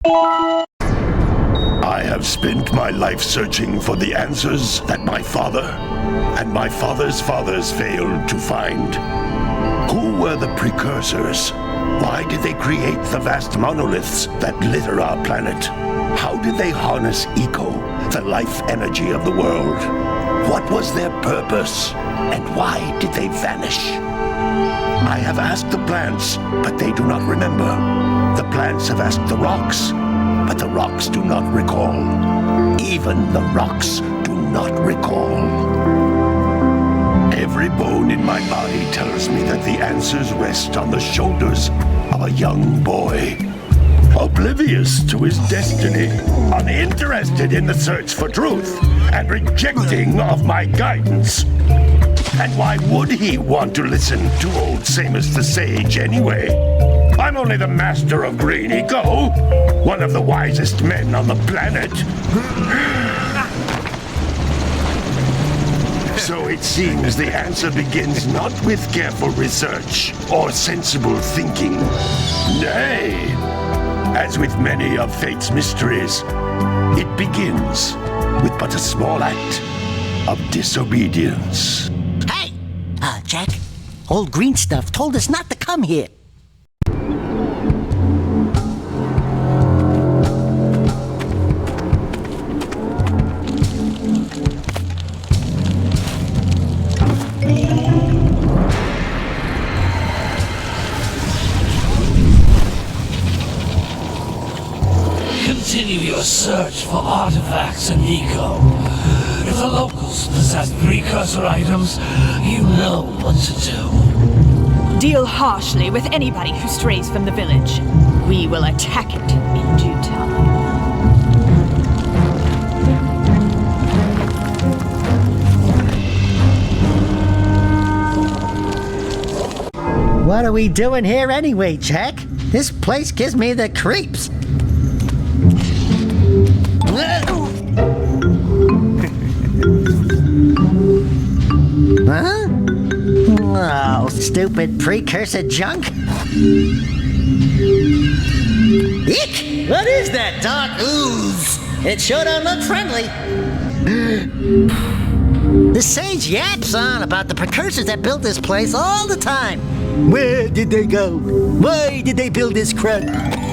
I have spent my life searching for the answers that my father and my father's fathers failed to find. Who were the precursors? Why did they create the vast monoliths that litter our planet? How did they harness eco, the life energy of the world? What was their purpose? And why did they vanish? I have asked the plants, but they do not remember. The plants have asked the rocks, but the rocks do not recall. Even the rocks do not recall. Every bone in my body tells me that the answers rest on the shoulders of a young boy. Oblivious to his destiny, uninterested in the search for truth, and rejecting of my guidance. And why would he want to listen to old Samus the Sage anyway? I'm only the master of green eco, one of the wisest men on the planet. So it seems the answer begins not with careful research or sensible thinking. Nay, as with many of fate's mysteries, it begins with but a small act of disobedience. Hey! Jack, old green stuff told us not to come here. Continue your search for artifacts and eco. If the locals possess precursor items, you know what to do. Deal harshly with anybody who strays from the village. We will attack it in due time. What are we doing here anyway, Jack? This place gives me the creeps. Huh? Oh, stupid precursor junk. Eek! What is that dark ooze? It sure don't look friendly. The sage yaps on about the precursors that built this place all the time. Where did they go? Why did they build this crud?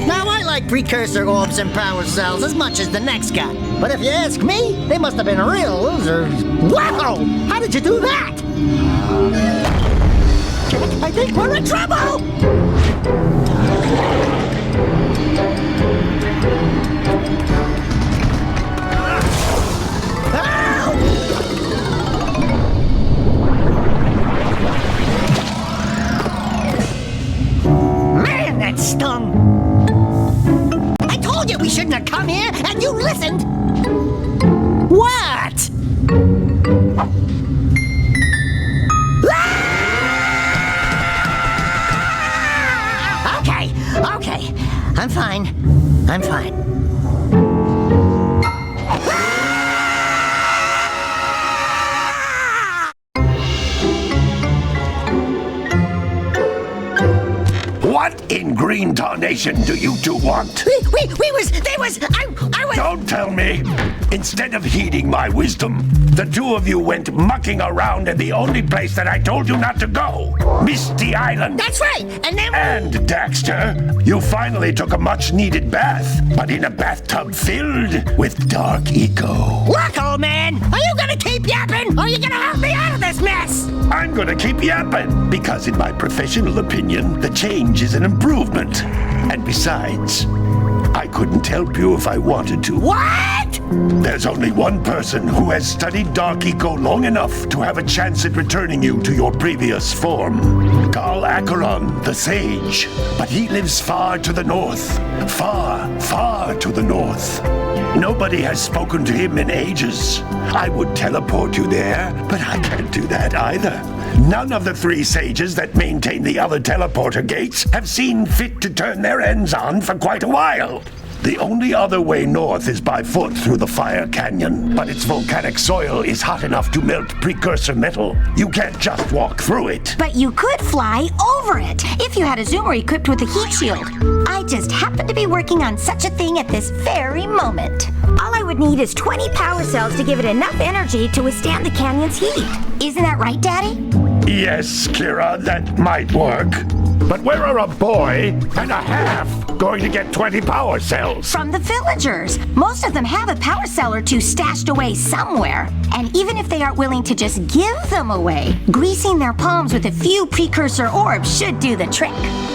Now, I like precursor orbs and power cells as much as the next guy. But if you ask me, they must have been real losers. Wow! How did you do that? I think we're in trouble! Man, that stung! I told you we shouldn't have come here, and you listened! What? Okay, I'm fine. What in green tarnation do you two want? I was... Don't tell me! Instead of heeding my wisdom, the two of you went mucking around in the only place that I told you not to go! Misty Island! That's right! And then... And, Daxter, you finally took a much-needed bath, but in a bathtub filled with dark eco. Look, old man! Are you gonna keep yapping, or are you gonna help me out of this mess? I'm gonna keep yapping, because in my professional opinion, the change is an improvement. And besides, I couldn't help you if I wanted to. What? There's only one person who has studied Dark Eco long enough to have a chance at returning you to your previous form. Carl Acheron, the Sage. But he lives far to the north. Far, far to the north. Nobody has spoken to him in ages. I would teleport you there, but I can't do that either. None of the three sages that maintain the other teleporter gates have seen fit to turn their ends on for quite a while. The only other way north is by foot through the Fire Canyon, but its volcanic soil is hot enough to melt precursor metal. You can't just walk through it. But you could fly over it if you had a zoomer equipped with a heat shield. I just happen to be working on such a thing at this very moment. All I would need is 20 power cells to give it enough energy to withstand the canyon's heat. Isn't that right, Daddy? Yes, Kira, that might work. But where are a boy and a half going to get 20 power cells? From the villagers. Most of them have a power cell or two stashed away somewhere. And even if they aren't willing to just give them away, greasing their palms with a few precursor orbs should do the trick.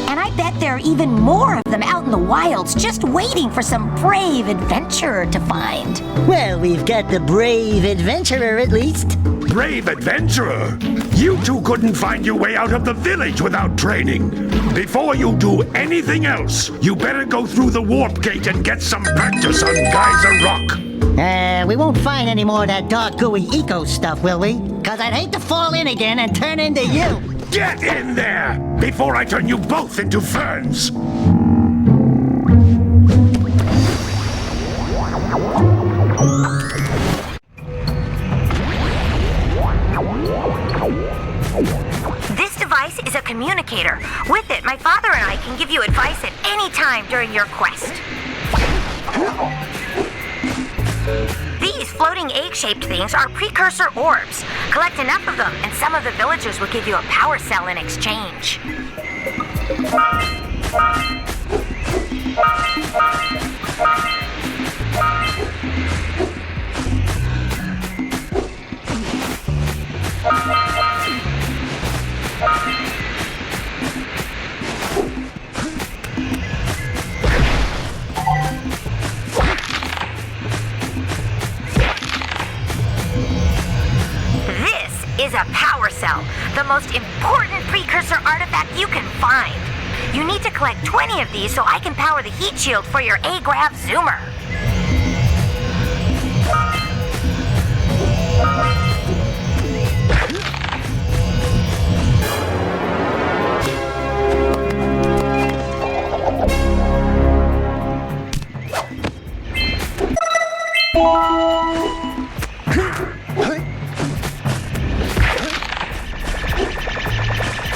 And I bet there are even more of them out in the wilds just waiting for some brave adventurer to find. Well, we've got the brave adventurer at least. Brave adventurer? You two couldn't find your way out of the village without training. Before you do anything else, you better go through the warp gate and get some practice on Geyser Rock. We won't find any more of that dark gooey eco stuff, will we? 'Cause I'd hate to fall in again and turn into you. Get in there before I turn you both into ferns. This device is a communicator. With it, my father and I can give you advice at any time during your quest. These floating egg-shaped things are precursor orbs. Collect enough of them, and some of the villagers will give you a power cell in exchange. Is a power cell, the most important precursor artifact you can find. You need to collect 20 of these so I can power the heat shield for your A-Grav zoomer.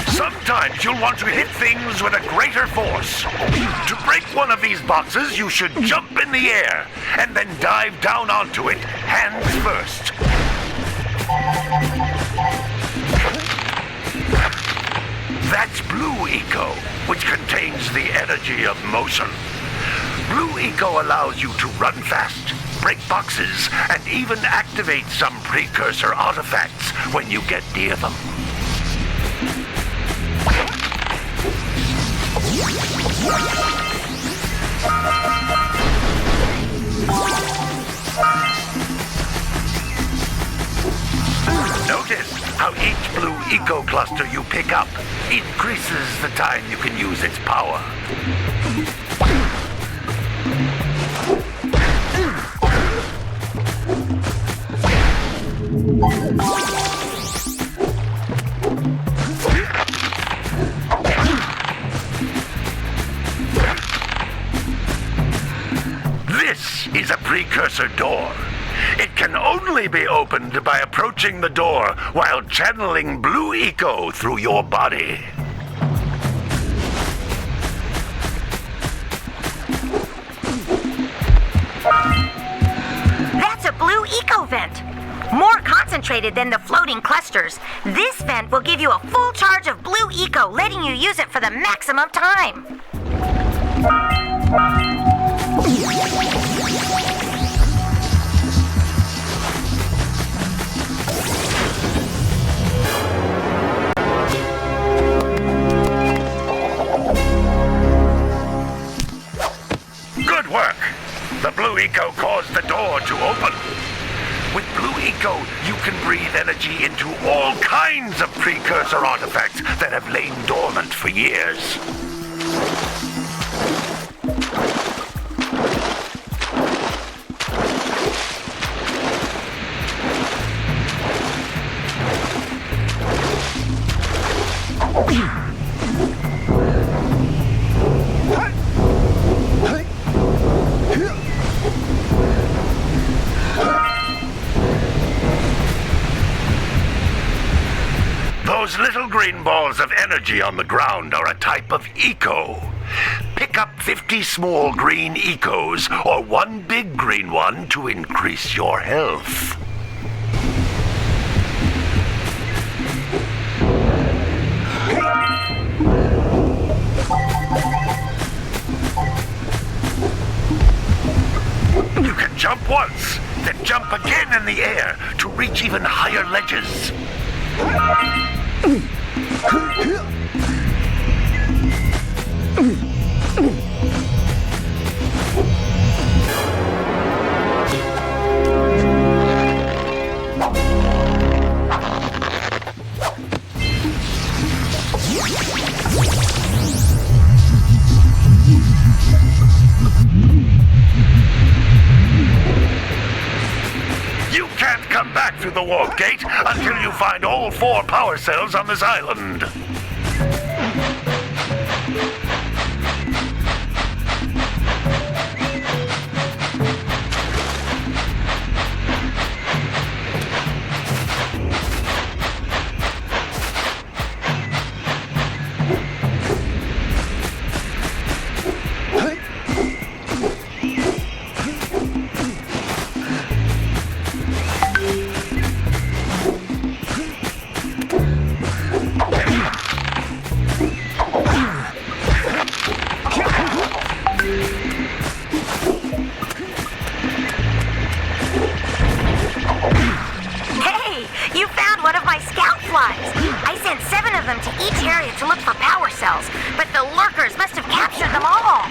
Sometimes you'll want to hit things with a greater force. To break one of these boxes, you should jump in the air and then dive down onto it, hands first. That's Blue Eco, which contains the energy of motion. Blue Eco allows you to run fast, break boxes, and even activate some precursor artifacts when you get near them. Notice how each Blue Eco cluster you pick up increases the time you can use its power. This is a precursor door. It can only be opened by approaching the door while channeling Blue Eco through your body. That's a Blue Eco vent. More concentrated than the floating clusters. This vent will give you a full charge of Blue Eco, letting you use it for the maximum time. Good work! The Blue Eco caused the door to open. With Blue Eco, you can breathe energy into all kinds of precursor artifacts that have lain dormant for years. green balls of energy on the ground are a type of eco. Pick up 50 small green ecos or one big green one to increase your health. You can jump once, then jump again in the air to reach even higher ledges. You can't come back through the warp gate until you find all 4 power cells on this island. I sent 7 of them to each area to look for power cells, but the lurkers must have captured them all.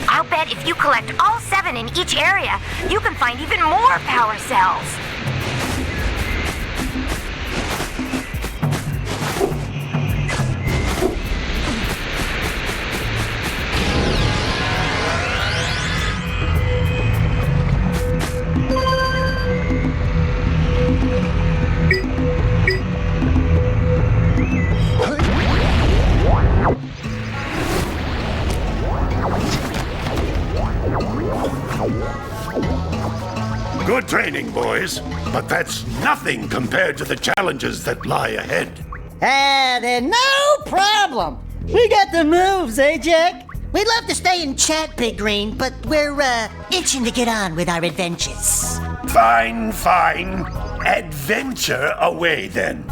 I'll bet if you collect all 7 in each area, you can find even more power cells. Good training, boys, but that's nothing compared to the challenges that lie ahead. Then no problem. We got the moves, eh, Jack? We'd love to stay and chat, Big Green, but we're, itching to get on with our adventures. Fine. Adventure away, then.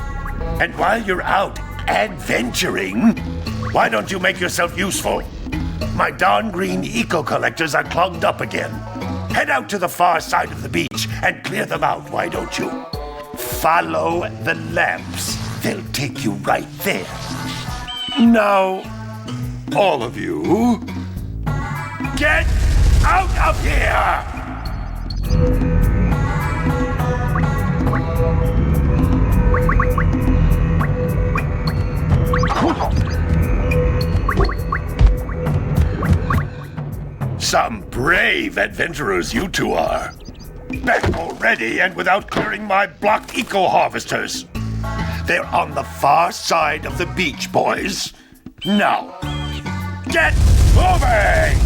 And while you're out adventuring, why don't you make yourself useful? My darn green eco-collectors are clogged up again. Head out to the far side of the beach and clear them out, why don't you? Follow the lamps. They'll take you right there. Now, all of you, get out of here! Some brave adventurers you two are. Back already and without clearing my block eco-harvesters. They're on the far side of the beach, boys. Now, get moving!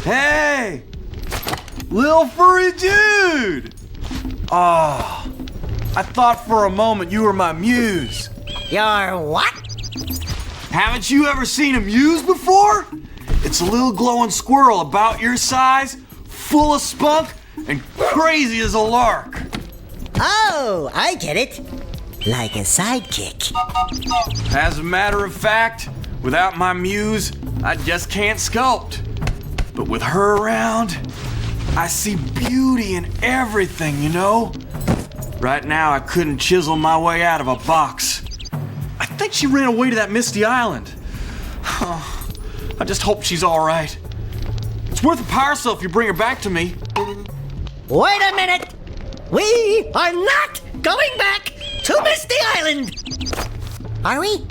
Hey! Lil furry dude! Oh, I thought for a moment you were my muse. Your what? Haven't you ever seen a muse before? It's a little glowing squirrel about your size, full of spunk, and crazy as a lark. Oh, I get it. Like a sidekick. As a matter of fact, without my muse, I just can't sculpt. But with her around, I see beauty in everything, you know? Right now, I couldn't chisel my way out of a box. I think she ran away to that misty island. I just hope she's all right. It's worth a power cell if you bring her back to me. Wait a minute! We are not going back to Misty Island! Are we?